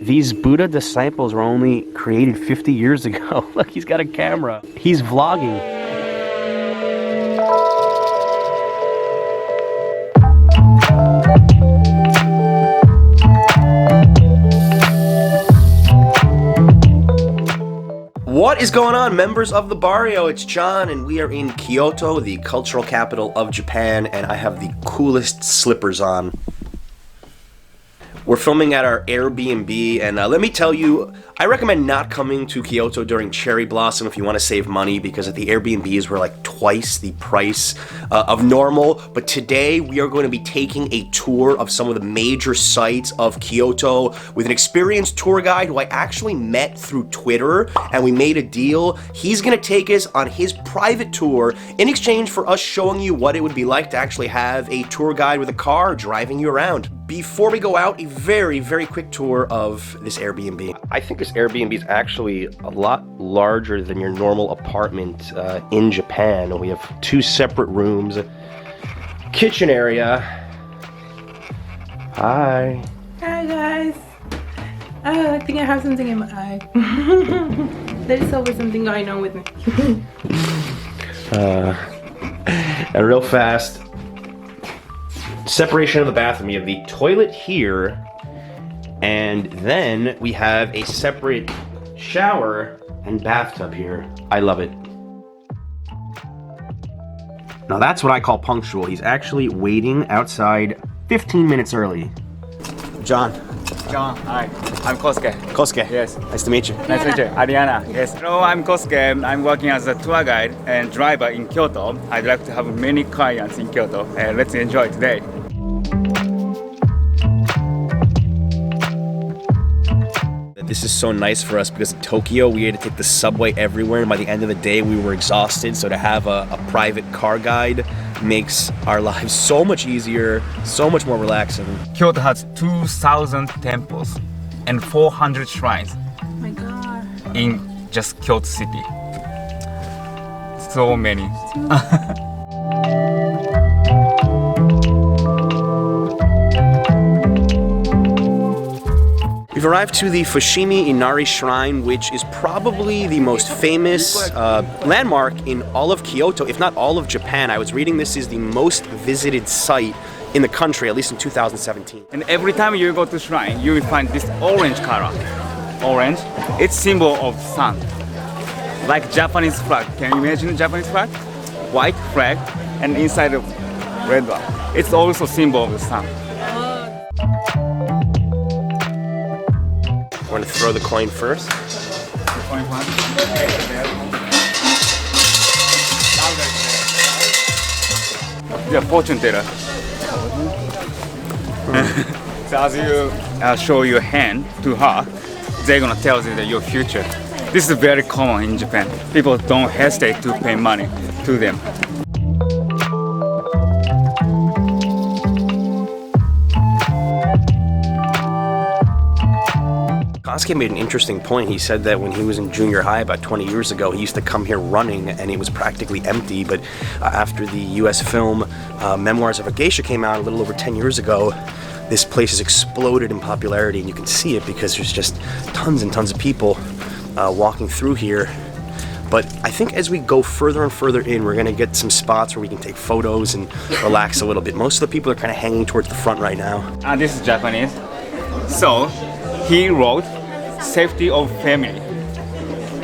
These Buddha disciples were only created 50 years ago. Look, he's got a camera. He's vlogging. What is going on, members of the Barrio? It's John, and we are in Kyoto, the cultural capital of Japan, and I have the coolest slippers on. We're filming at our Airbnb, and let me tell you, I recommend not coming to Kyoto during cherry blossom if you want to save money, because at the Airbnbs we're like twice the price of normal. But today we are going to be taking a tour of some of the major sites of Kyoto with an experienced tour guide who I actually met through Twitter, and we made a deal. He's going to take us on his private tour in exchange for us showing you what it would be like to actually have a tour guide with a car driving you around. Before we go out, a very, very quick tour of this Airbnb. I think this Airbnb is actually a lot larger than your normal apartment in Japan. We have two separate rooms, kitchen area. Hi. Hi guys. I think I have something in my eye. There is always something going on with me. And real fast, separation of the bathroom. You have the toilet here, and then we have a separate shower and bathtub here. I love it. Now that's what I call punctual. He's actually waiting outside 15 minutes early. John. John, hi. I'm Kosuke. Kosuke. Yes. Nice to meet you. Nice to meet you. Ariana. Yes. Hello, I'm Kosuke. I'm working as a tour guide and driver in Kyoto. I'd like to have many clients in Kyoto. Let's enjoy today. This is so nice for us because in Tokyo we had to take the subway everywhere, and by the end of the day we were exhausted, so to have a private car guide makes our lives so much easier, so much more relaxing. Kyoto has 2,000 temples and 400 shrines. Oh my god. In just Kyoto city. So many. We've arrived to the Fushimi Inari Shrine, which is probably the most famous landmark in all of Kyoto, if not all of Japan. I was reading this is the most visited site in the country, at least in 2017. And every time you go to shrine, you will find this orange color. Orange, it's symbol of sun. Like Japanese flag. Can you imagine Japanese flag? White flag and inside of red one. It's also symbol of the sun. We're gonna throw the coin first. Yeah, fortune teller. So as you show your hand to her, they're gonna tell you that your future. This is very common in Japan. People don't hesitate to pay money to them. Kosuke made an interesting point. He said that when he was in junior high about 20 years ago, he used to come here running and it was practically empty, but after the US film Memoirs of a Geisha came out a little over 10 years ago, this place has exploded in popularity, and you can see it because there's just tons and tons of people walking through here. But I think as we go further and further in, we're gonna get some spots where we can take photos and relax a little bit. Most of the people are kind of hanging towards the front right now. This is Japanese. So he wrote safety of family,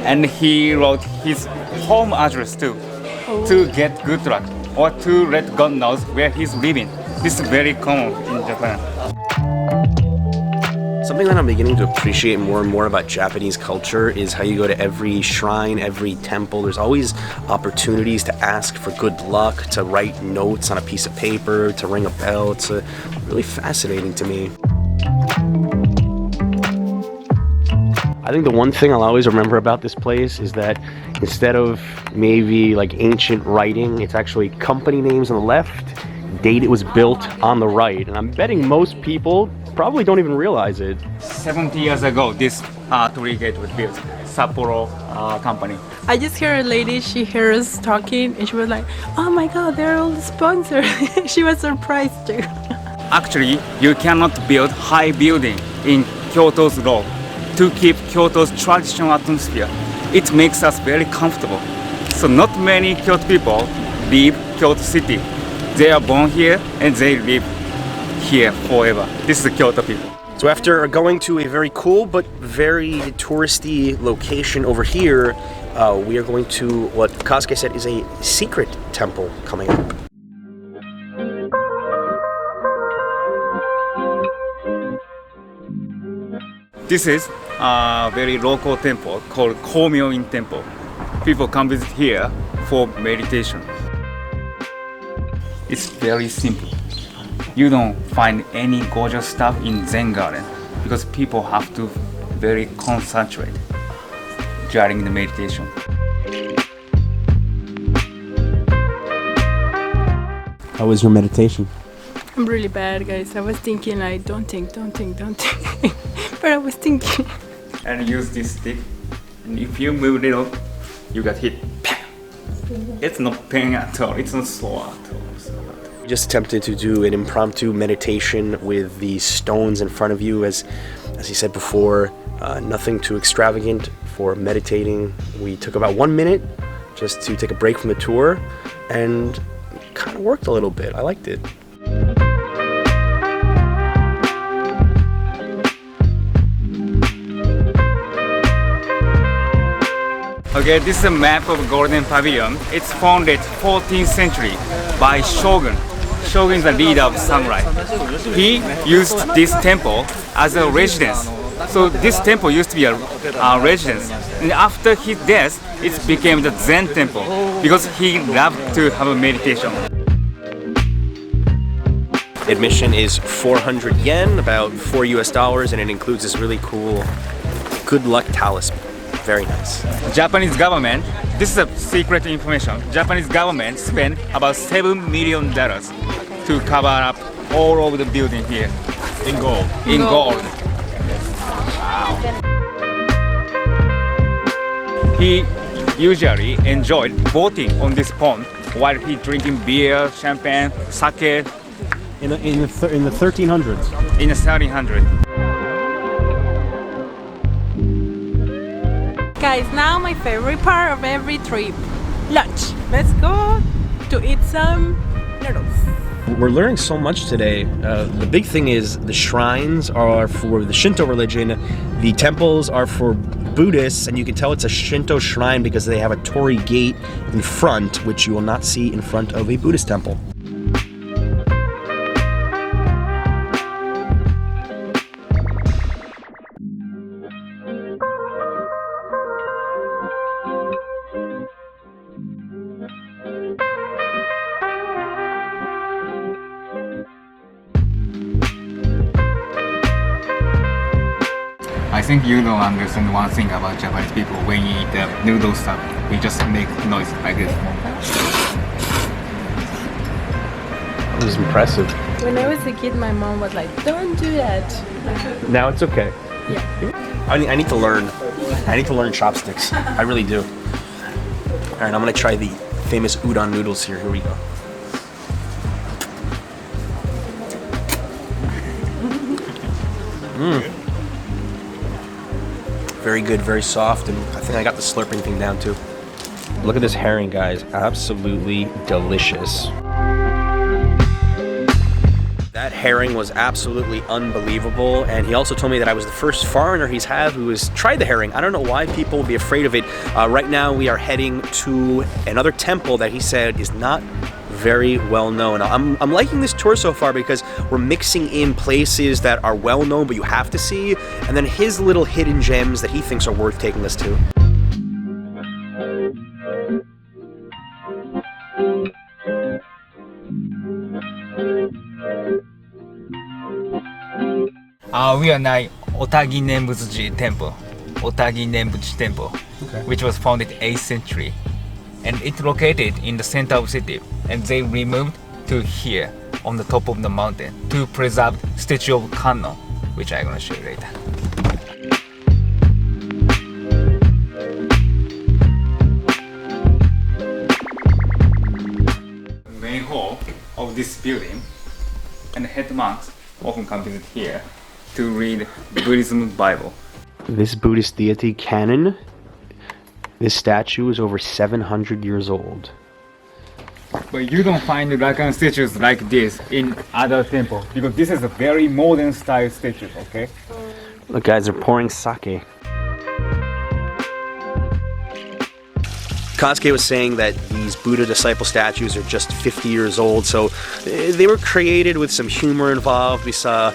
and he wrote his home address too, to get good luck or to let God knows where he's living. This is very common in Japan. Something that I'm beginning to appreciate more and more about Japanese culture is how you go to every shrine, every temple. There's always opportunities to ask for good luck, to write notes on a piece of paper, to ring a bell. It's really fascinating to me. I think the one thing I'll always remember about this place is that instead of maybe like ancient writing, it's actually company names on the left, date it was built on the right. And I'm betting most people probably don't even realize it. 70 years ago, this torii gate was built. Sapporo company. I just heard a lady, she heard us talking and she was like, oh my god, they're all sponsors. She was surprised too. Actually, you cannot build high building in Kyoto's law, to keep Kyoto's traditional atmosphere. It makes us very comfortable. So not many Kyoto people leave Kyoto city. They are born here and they live here forever. This is the Kyoto people. So after going to a very cool but very touristy location over here, we are going to what Kasuke said is a secret temple coming up. This is a very local temple called Komyuin Temple. People come visit here for meditation. It's very simple. You don't find any gorgeous stuff in Zen garden because people have to very concentrate during the meditation. How was your meditation? I'm really bad, guys. I was thinking like, don't think. But I was thinking. And use this stick. And if you move a little, you got hit. It's not pain at all. It's not sore at all. We just attempted to do an impromptu meditation with the stones in front of you. As he said before, nothing too extravagant for meditating. We took about 1 minute just to take a break from the tour, and kind of worked a little bit. I liked it. Okay, this is a map of Golden Pavilion. It's founded 14th century by Shogun. Shogun is the leader of samurai. He used this temple as a residence. So this temple used to be a residence. And after his death, it became the Zen Temple because he loved to have a meditation. Admission is 400 yen, about $4 US, and it includes this really cool good luck talisman. Very nice. Japanese government, this is a secret information. Japanese government spent about $7 million to cover up all over the building here. In gold. In gold. Wow. He usually enjoyed boating on this pond while he drinking beer, champagne, sake. In the 1300s. In the 1300s. Guys, now my favorite part of every trip. Lunch. Let's go to eat some noodles. We're learning so much today. The big thing is the shrines are for the Shinto religion, the temples are for Buddhists, and you can tell it's a Shinto shrine because they have a torii gate in front, which you will not see in front of a Buddhist temple. I think you don't understand one thing about Japanese people. When you eat the noodle stuff, we just make noise like this. That was impressive. When I was a kid, my mom was like, don't do that. Now it's okay. Yeah. I need to learn. I need to learn chopsticks. I really do. All right, I'm gonna try the famous udon noodles here. Here we go. Very good, very soft, and I think I got the slurping thing down too. Look at this herring, guys. Absolutely delicious. That herring was absolutely unbelievable, and he also told me that I was the first foreigner he's had who has tried the herring. I don't know why people would be afraid of it. Right now we are heading to another temple that he said is not very well known. I'm liking this tour so far because we're mixing in places that are well known but you have to see, and then his little hidden gems that he thinks are worth taking us to. We are now Otaginenbutsuji Temple. Otaginenbutsuji Temple, which was founded 8th century. And it's located in the center of city, and they removed to here on the top of the mountain to preserve statue of Kanno, which I'm gonna show you later. The main hall of this building, and the head monks often come visit here. to read Buddhism Bible. This Buddhist deity canon, this statue is over 700 years old. But you don't find Rakan statues like this in other temples because this is a very modern style statue, okay? Look guys, they're pouring sake. Kazuke was saying that these Buddha disciple statues are just 50 years old, so they were created with some humor involved. We saw,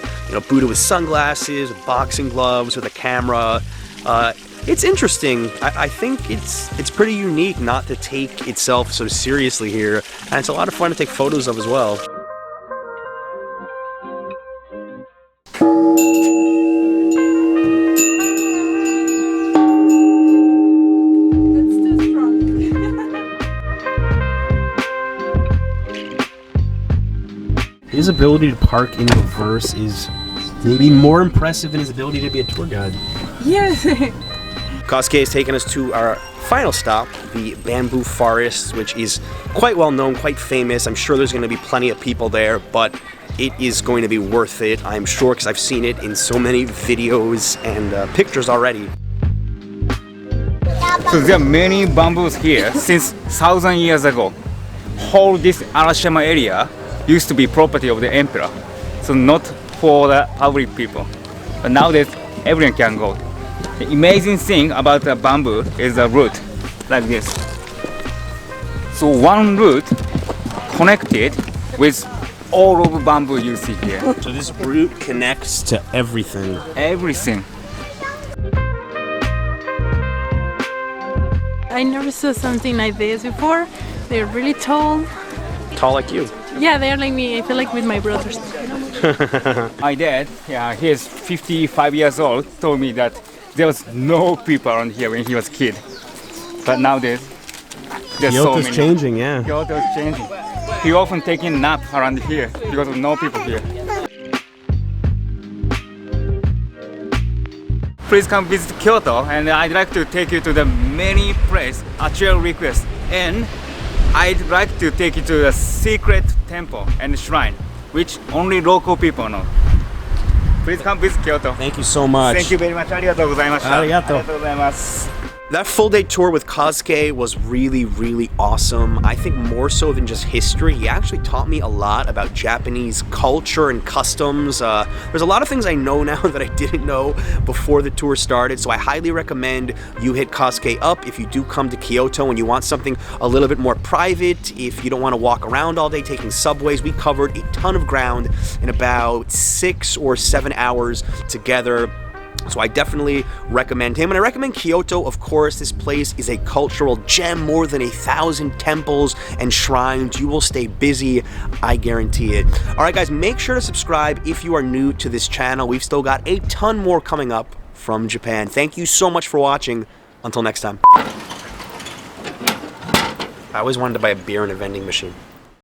Buddha with sunglasses, with boxing gloves, with a camera. It's interesting. I think it's pretty unique not to take itself so seriously here, and it's a lot of fun to take photos of as well. His ability to park in reverse is maybe more impressive than his ability to be a tour guide. Yes. Kazuke has taken us to our final stop, the bamboo forest, which is quite well known, quite famous. I'm sure there's going to be plenty of people there, but it is going to be worth it, I'm sure, because I've seen it in so many videos and pictures already. So there are many bamboos here since 1,000 years ago. Whole this Arashiyama area used to be property of the emperor, so not for the public people. But nowadays, everyone can go. The amazing thing about the bamboo is the root, like this. So one root connected with all of the bamboo you see here. So this root connects to everything. Everything. I never saw something like this before. They're really tall. Tall like you. Yeah, they're like me. I feel like with my brothers. My dad, he is 55 years old, told me that there was no people around here when he was a kid. But nowadays, there's so many. Kyoto's changing, yeah. Kyoto's changing. He often taking nap around here because of no people here. Please come visit Kyoto, and I'd like to take you to the many places at your request. And I'd like to take you to a secret temple and shrine, which only local people know. Please come visit Kyoto. Thank you so much. Thank you very much. ありがとうございました。ありがとう。ありがとうございます。 That full day tour with Kazuke was really, really awesome. I think more so than just history, he actually taught me a lot about Japanese culture and customs. There's a lot of things I know now that I didn't know before the tour started, so I highly recommend you hit Kazuke up if you do come to Kyoto and you want something a little bit more private, if you don't want to walk around all day taking subways. We covered a ton of ground in about 6 or 7 hours together. So I definitely recommend him, and I recommend Kyoto. Of course, this place is a cultural gem, more than 1,000 temples and shrines. You will stay busy, I guarantee it. All right, guys, make sure to subscribe if you are new to this channel. We've still got a ton more coming up from Japan. Thank you so much for watching. Until next time. I always wanted to buy a beer in a vending machine.